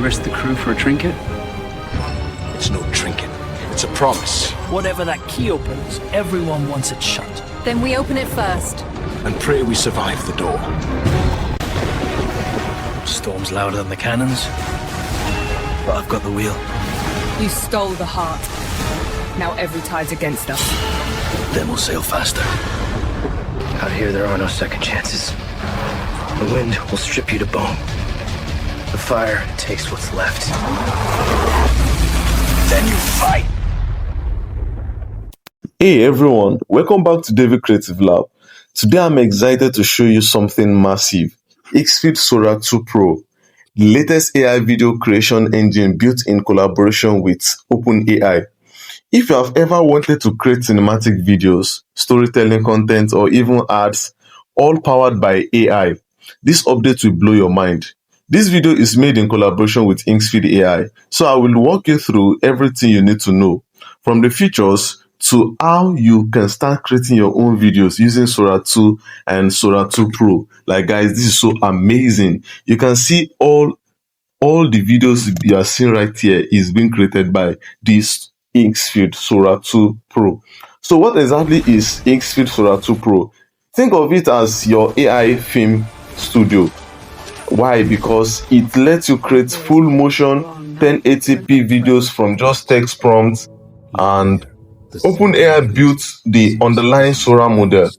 risk the crew for a trinket? It's no trinket. It's a promise. Whatever that key opens, everyone wants it shut. Then we open it first. And pray we survive the door. Storm's louder than the cannons, but I've got the wheel. You stole the heart. Now every tide's against us. Then we'll sail faster. Out here, there are no second chances. The wind will strip you to bone. The fire takes what's left. Then you fight! Hey everyone, welcome back to David Creative Lab. Today I'm excited to show you something massive. Higgsfield Sora 2 Pro, the latest AI video creation engine built in collaboration with OpenAI. If you have ever wanted to create cinematic videos, storytelling content, or even ads, all powered by AI, this update will blow your mind. This video is made in collaboration with Higgsfield.ai, so I will walk you through everything you need to know, from the features to how you can start creating your own videos using Sora 2 and Sora 2 Pro. Like guys, this is so amazing. You can see all the videos you are seeing right here is being created by this Higgsfield Sora 2 Pro. So what exactly is Higgsfield Sora 2 Pro? Think of it as your AI film studio. Why? Because it lets you create full motion 1080p videos from just text prompts, and OpenAI built the underlying Sora model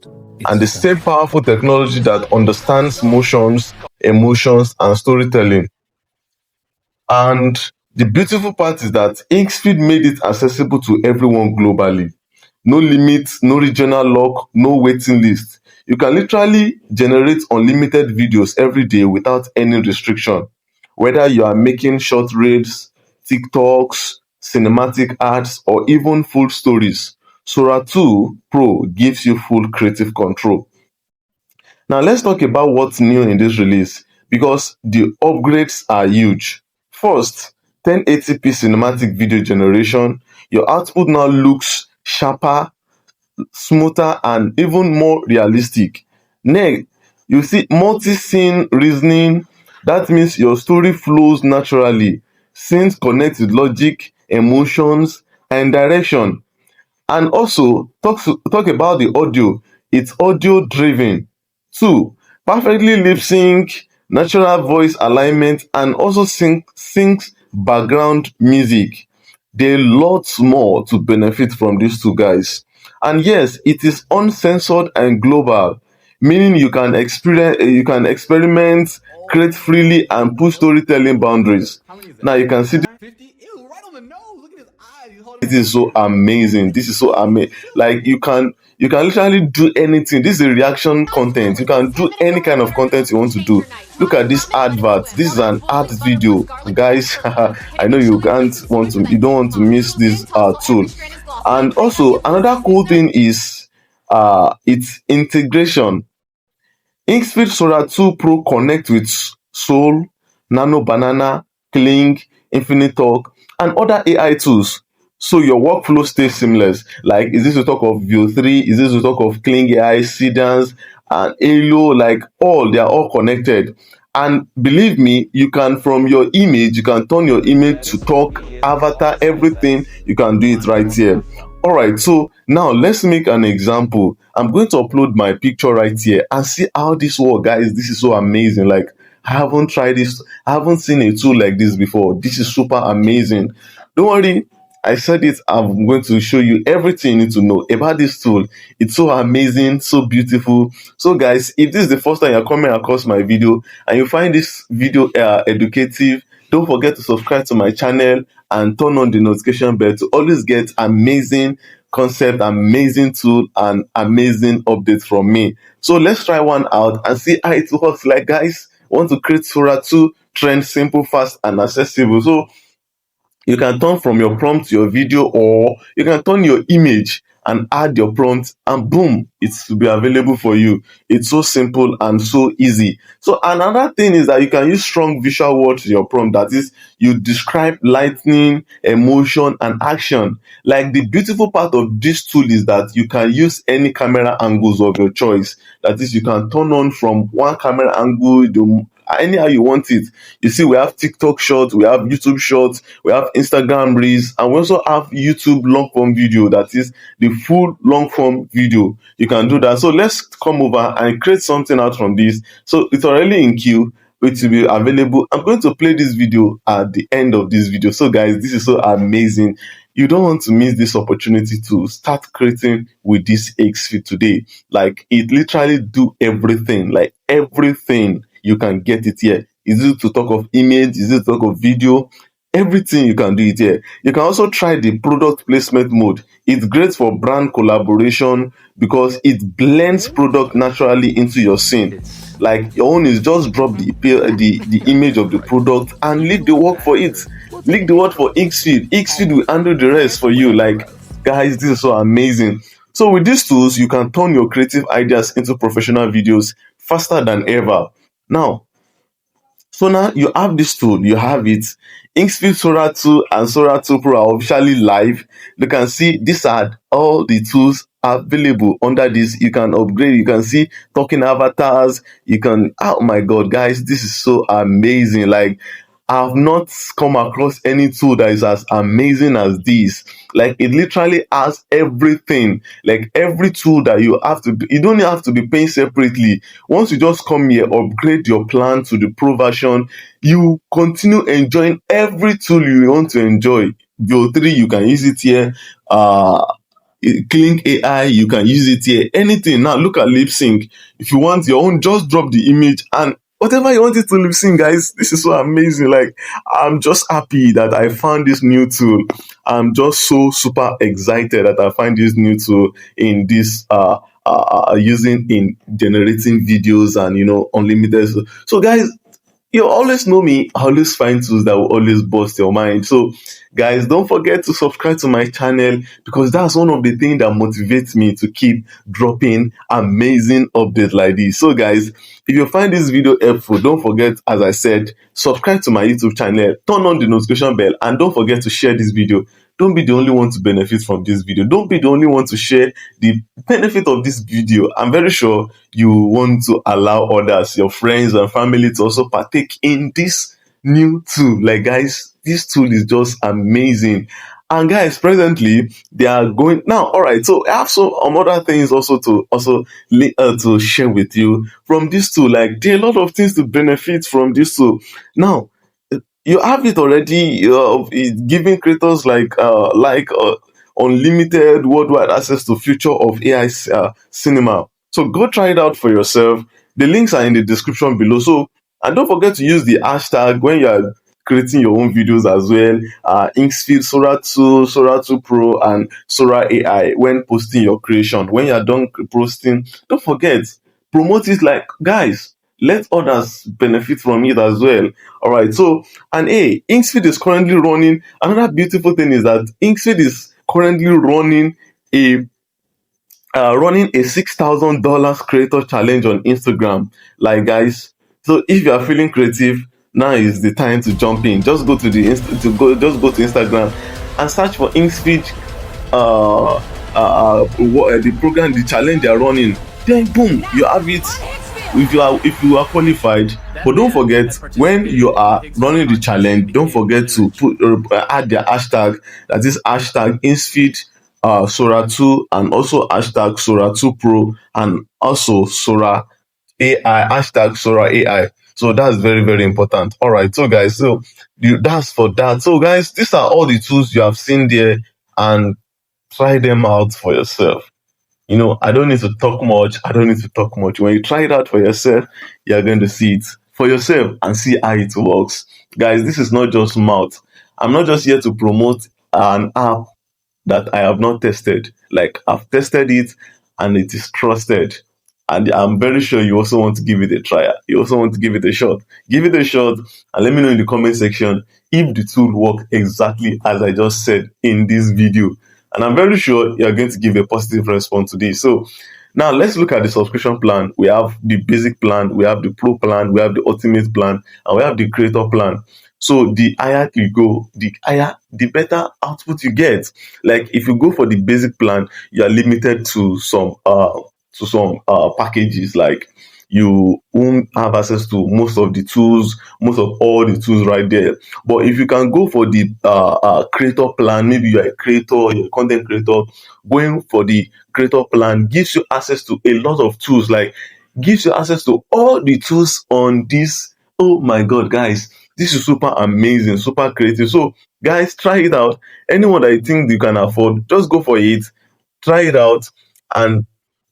and the same powerful technology that understands motions, emotions, and storytelling. And the beautiful part is that Higgsfield made it accessible to everyone globally. No limits, no regional lock, no waiting list. You can literally generate unlimited videos every day without any restriction. Whether you are making short reels, TikToks, cinematic ads, or even full stories, Sora 2 Pro gives you full creative control. Now let's talk about what's new in this release, because the upgrades are huge. First, 1080p cinematic video generation. Your output now looks sharper, smoother, and even more realistic. Next, you see multi-scene reasoning. That means your story flows naturally. Scenes connect with logic, emotions, and direction. And also, talk about the audio. It's audio driven. 2. Perfectly lip sync, natural voice alignment, and also syncs background music. There are lots more to benefit from these two guys. And yes, it is uncensored and global, meaning you can experiment, create freely, and push storytelling boundaries. Now you can see it is so amazing. This is so amazing. Like you can literally do anything. This is a reaction content. You can do any kind of content you want to do. Look at this advert. This is an ad video, guys. I know you don't want to miss this tool. And also another cool thing is its integration. Higgsfield Sora 2 Pro connect with Soul, Nano Banana, Kling InfiniteTalk, and other AI tools. So your workflow stays seamless. Like, is this to talk of View 3? Is this to talk of Kling AI, Sedans, and Halo? Like, they are all connected. And believe me, you can, from your image, you can turn your image to talk, avatar, everything. You can do it right here. All right, so now let's make an example. I'm going to upload my picture right here and see how this works, guys. This is so amazing. Like, I haven't tried this. I haven't seen a tool like this before. This is super amazing. Don't worry. I said it, I'm going to show you everything you need to know about this tool. It's so amazing, so beautiful. So guys, if this is the first time you're coming across my video and you find this video educative, don't forget to subscribe to my channel and turn on the notification bell to always get amazing concept, amazing tool, and amazing updates from me. So let's try one out and see how it works. Like guys, want to create Sora 2 trend, simple, fast, and accessible. So you can turn from your prompt to your video, or you can turn your image and add your prompt, and boom, it will be available for you. It's so simple and so easy. So another thing is that you can use strong visual words in your prompt. That is, you describe lightning, emotion, and action. Like, the beautiful part of this tool is that you can use any camera angles of your choice. That is, you can turn on from one camera angle, anyhow you want it. You see, we have TikTok shorts, we have YouTube shorts, we have Instagram reels, and we also have YouTube long form video, that is the full long form video. You can do that. So let's come over and create something out from this. So it's already in queue, which will be available. I'm going to play this video at the end of this video. So guys, this is so amazing. You don't want to miss this opportunity to start creating with this Higgsfield today. Like, it literally do everything, like everything. You can get it here. Is it to talk of image? Is it to talk of video? Everything you can do it here. You can also try the product placement mode. It's great for brand collaboration because it blends product naturally into your scene. Like, your own is just drop the image of the product and leave the work for it. Leave the work for Higgsfield. Higgsfield will handle the rest for you. Like, guys, this is so amazing. So with these tools, you can turn your creative ideas into professional videos faster than ever. Now, so now you have this tool, you have it. Higgsfield Sora 2 and Sora 2 Pro are officially live. You can see these are all the tools available under this. You can upgrade, you can see talking avatars, you can, oh my god, guys, this is so amazing. Like, I've not come across any tool that is as amazing as this. Like, it literally has everything. Like, every tool that you have to, you don't have to be paying separately. Once you just come here, upgrade your plan to the pro version, you continue enjoying every tool you want to enjoy. Veo 3, you can use it here. Kling AI, you can use it here. Anything. Now look at lip sync. If you want your own, just drop the image and whatever you want it to lip sync, guys. This is so amazing. Like, I'm just happy that I found this new tool. I'm just so super excited that I find this new tool in this using in generating videos and unlimited. So guys, you always know me, I always find tools that will always bust your mind. So guys, don't forget to subscribe to my channel, because that's one of the things that motivates me to keep dropping amazing updates like this. So guys, if you find this video helpful, don't forget, as I said, subscribe to my YouTube channel, turn on the notification bell, and don't forget to share this video. Don't be the only one to benefit from this video. Don't be the only one to share the benefit of this video. I'm very sure you want to allow others, your friends and family, to also partake in this new tool. Like, guys, this tool is just amazing. And guys, presently they are going now. All right, so I have some other things also to share with you from this tool. Like, there are a lot of things to benefit from this tool. Now, you have it already, giving creators like unlimited worldwide access to future of AI cinema. So go try it out for yourself. The links are in the description below. So, and don't forget to use the hashtag when you are creating your own videos as well. Higgsfield Sora 2, Sora 2 Pro, and Sora AI when posting your creation. When you are done posting, don't forget, promote it. Like, guys, let others benefit from it as well. All right. So, and hey, Higgsfield is currently running. Another beautiful thing is that Higgsfield is currently running a $6,000 creator challenge on Instagram. Like, guys, so if you are feeling creative, now is the time to jump in. Just go to to Instagram and search for Higgsfield, the program, the challenge they are running. Then boom, you have it. If you are qualified. But don't forget, when you are running the challenge, don't forget to put add the hashtag, that is hashtag Higgsfield Sora 2, and also hashtag Sora 2 Pro, and also Sora AI, hashtag Sora AI. So that's very, very important. All right, so guys, so that's for that. So guys, these are all the tools you have seen there, and try them out for yourself. I don't need to talk much. I don't need to talk much. When you try it out for yourself, you're going to see it for yourself and see how it works. Guys, this is not just mouth. I'm not just here to promote an app that I have not tested. Like, I've tested it and it is trusted. And I'm very sure you also want to give it a try. You also want to give it a shot. Give it a shot and let me know in the comment section if the tool worked exactly as I just said in this video. And I'm very sure you're going to give a positive response to this. So now let's look at the subscription plan. We have the basic plan, we have the pro plan, we have the ultimate plan, and we have the creator plan. So the higher you go, the better output you get. Like, if you go for the basic plan, you are limited to some packages. Like, you won't have access to most of the tools, most of all the tools right there. But if you can go for the creator plan, maybe you're a creator, you're a content creator, going for the creator plan gives you access to a lot of tools, like gives you access to all the tools on this. Oh my god, guys, this is super amazing, super creative. So guys, try it out. Anyone that you think you can afford, just go for it, try it out, and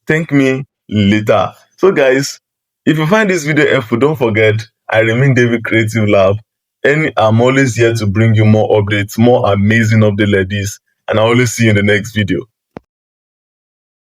thank me later. So guys, if you find this video helpful, don't forget, I remain David Creative Lab. I'm always here to bring you more updates, more amazing updates like this, and I always see you in the next video.